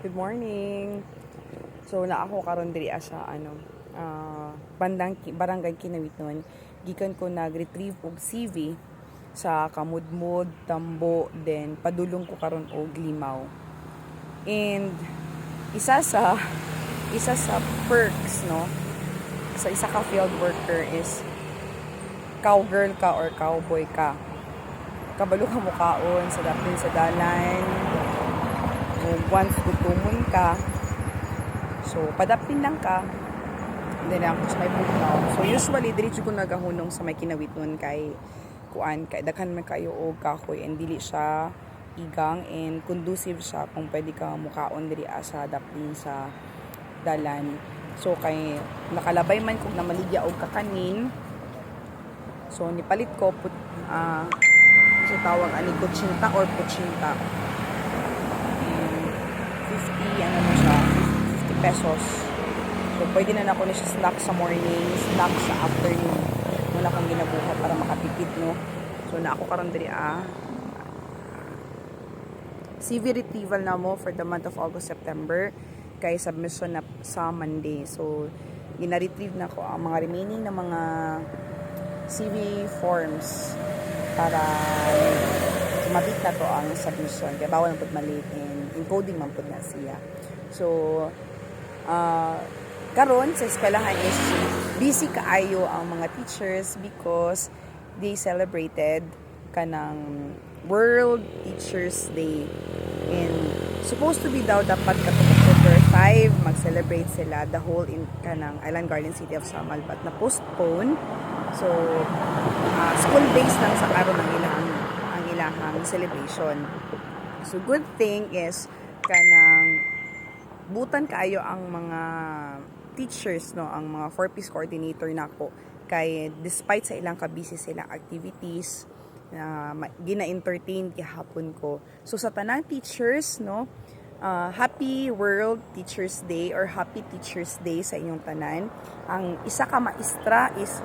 Good morning. So na ako karon diri sa bandang barangay Kinawitnon. Gikan ko nag-retrieve og CV sa Kamudmod, Tambo, then padulong ko karon og Limaw. And isa sa perks, no, sa isa ka field worker is cowgirl ka or cowboy ka. Kabalo ka mukaon sa dapin sa dalan. Once gutumon ka, so padapin lang ka, then ako sa may bugnaw. So usually diretso ko nagahunong sa may Kinawitnon kay daghan man kayo og kahoy and dili siya igang and conducive siya kung pwede ka mukaon diri sa dapin sa dalan. So kay nakalabay man kog na maligya og kakanin, so nipalit ko sa tawag ani kutsinta or putsinta. 50 pesos. So, pwede na ako na siya snack sa morning, snack sa afternoon. Wala akong ginabuhat para makatipid, no? So, na ako karon diri CV retrieval na mo for the month of August, September. Kay submission na sa Monday. So, gina-retrieve na ko ang mga remaining na mga CV forms para mabit na to ang submission. Kaya bawal po mali and encoding man po na siya. So, karon sa eskwelahan is busy kaayo ang mga teachers because they celebrated kanang World Teachers Day. And supposed to be daw dapat katong October 5 mag-celebrate sila the whole in kanang Island Garden City of Samal, but na postpone. So, school-based lang sa karon ang ilahang celebration. So, good thing is kanang butan kaayo ang mga teachers, no, ang mga 4-piece coordinator nako kay despite sa ilang ka-busy silang activities na gina-entertain gihapon ko. So sa tanang teachers, no, happy World Teachers Day or Happy Teachers Day sa inyong tanan. Ang isa ka maestra is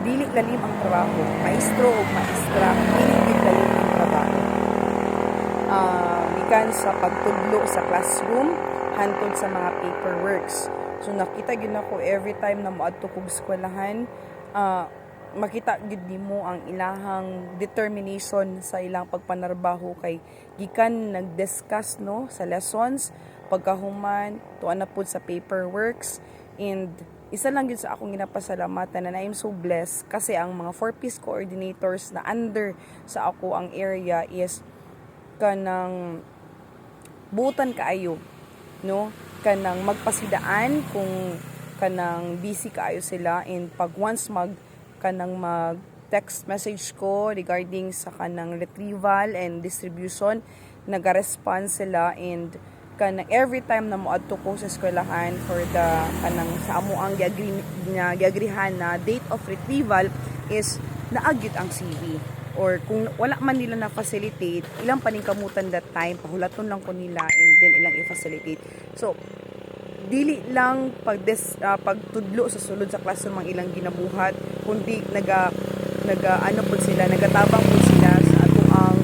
dili lalim ang trabaho. Maestro o maestra, dili lalim ang trabaho. Gikan sa pagtudlo sa classroom hantod sa mga paperworks. So nakita gyud nako every time na moadto kog eskwelahan, makita gyud nimo ang ilahang determination sa ilang pagpanarbaho kay gikan nag-discuss, no, sa lessons pagkahuman tuan na pud sa paperworks. And isa lang gyud sa akong ginapasalamatan na I'm so blessed kasi ang mga 4-piece coordinators na under sa ako ang area is kanang butan kaayo, no, kanang magpasidaan kung kanang busy kaayo sila, and pag once mag text message ko regarding sa kanang retrieval and distribution, naga-respond sila. And kanang every time na moadto ko sa eskwelahan for the kanang sa amo ang giagrihan na date of retrieval is naagyud ang CV. Or kung wala man nila na facilitate, ilang paningkamutan that time, pahulaton lang ko nila and then ilang i-facilitate. So, dili lang pagtudlo sa sulod sa classroom ang ilang ginabuhat, kundi ano po sila, nagatabang po sila sa ato ang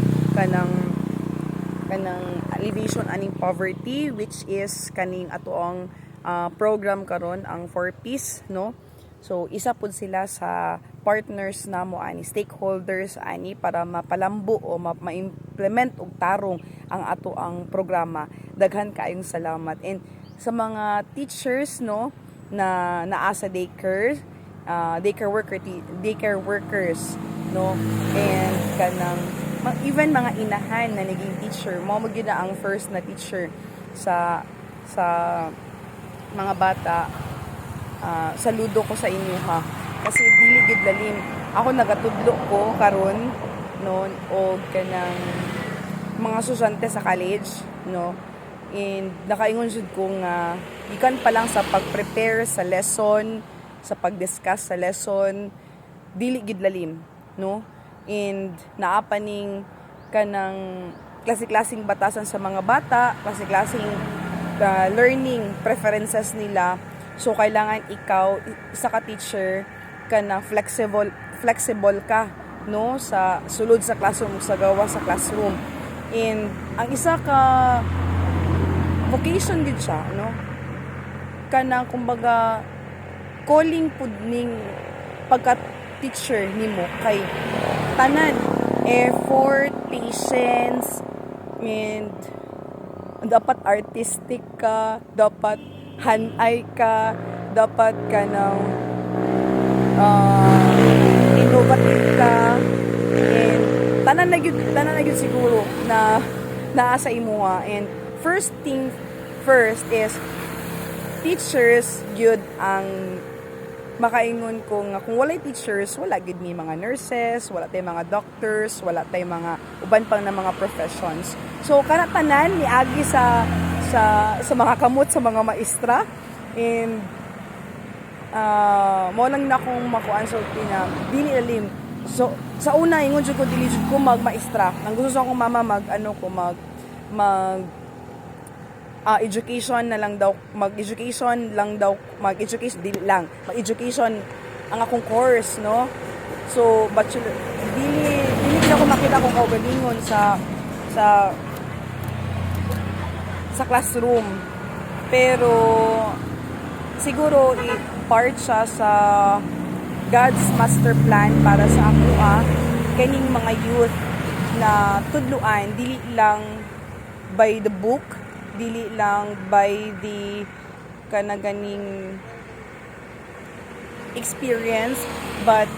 kanang alleviation aning poverty, which is kaning ato ang program karon ang 4-piece, no. So isa po sila sa partners namo ani stakeholders ani para mapalambo o ma-implement og tarong ang ato ang programa. Daghan kaayong salamat. And sa mga teachers, no, na naa sa daycare workers, no, and kanang even mga inahan na naging teacher, mo gyud na ang first na teacher sa mga bata. Saludo ko sa inyo, ha, kasi dili gid lalim ako nagatudlo ko karon, no, og kanang mga estudyante sa college, no. And nakaingon jud ko nga ikan pa lang sa pag-prepare sa lesson, sa pag-discuss sa lesson, dili gid lalim, no. And naa pa ning kanang klase-klaseng batasan sa mga bata, klase-klaseng learning preferences nila. So kailangan ikaw isa ka teacher kana flexible ka, no, sa sulod sa classroom, sa gawa sa classroom. And ang isa ka vocation gid siya, no? Kanang kumbaga calling pud ning pagka teacher nimo kay tanan effort, patience, and dapat artistic ka, dapat hanay ka, dapat ka ng innovative ka, and tanan na gyud siguro na naa sa imuha. And first thing first is teachers gyud ang makaingon ko nga kung walay teachers, wala gid ni mga nurses, wala tay mga doctors, wala tay mga uban pang na mga professions. So kana tanan niagi sa mga kamot sa mga maestra, and mo lang na akong makuan sa na dili alim. So sa una ingon jud ko dili jud ko magmaestra. Ang gusto sa akong mama mag education mag-education ang akong course, no? So bachelor dili ako makita kung kaugalingon sa classroom, pero siguro part siya sa God's master plan para sa ako kaning mga youth na tudluan dili lang by the book, dili lang by the kanaganing experience, but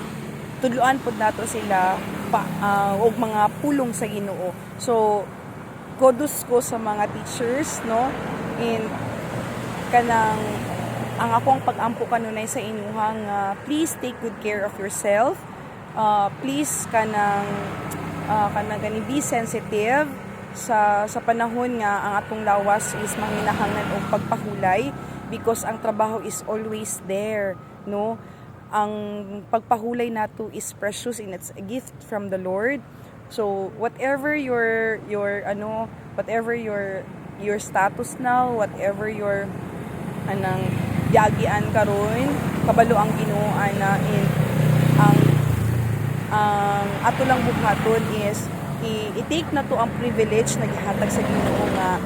tudluan pud nato sila og mga pulong sa Ginoo. So kudos ko sa mga teachers, no? And kanang ang akong pag-ampo kanunay sa inyuhang please take good care of yourself. Please kanang gani be sensitive sa panahon nga ang atong lawas is manginahanglan og pagpahulay, because ang trabaho is always there, no? Ang pagpahulay nato is precious and it's a gift from the Lord. So whatever your whatever your status now, whatever your anang diagian karon, kabalo ang Ginoo ana, and ang ato lang buhaton is i-take na to ang privilege na gihatag sa Ginoo nga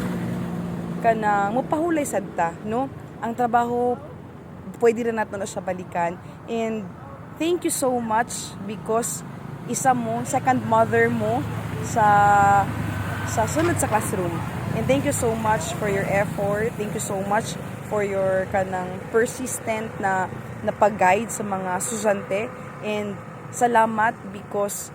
kana mopahulay sad ta, no? Ang trabaho pwede rin nato na siya balikan. And thank you so much because isa mo, second mother mo sa sunod sa classroom. And thank you so much for your effort. Thank you so much for your kanang persistent na pag-guide sa mga estudyante. And salamat because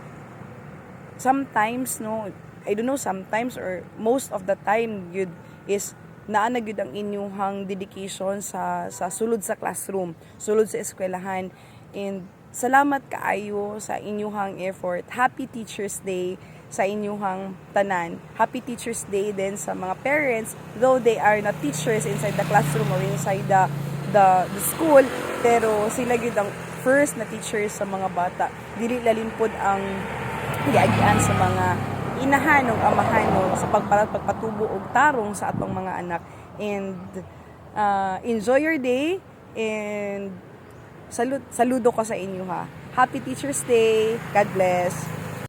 sometimes, no, I don't know, sometimes or most of the time yun is naana gyud ang inyuhang dedication sa sulod sa classroom, sulod sa eskwelahan. And salamat kaayo sa inyuhang effort. Happy Teachers Day sa inyuhang tanan. Happy Teachers Day din sa mga parents, though they are not teachers inside the classroom or inside the school, pero sila gyud ang first na teachers sa mga bata. Dili lalimpod ang giagian sa mga inahan o amahan o sa pagpatubo og tarong sa atong mga anak. And enjoy your day, and saludo ko sa inyo ha. Happy Teachers Day. God bless.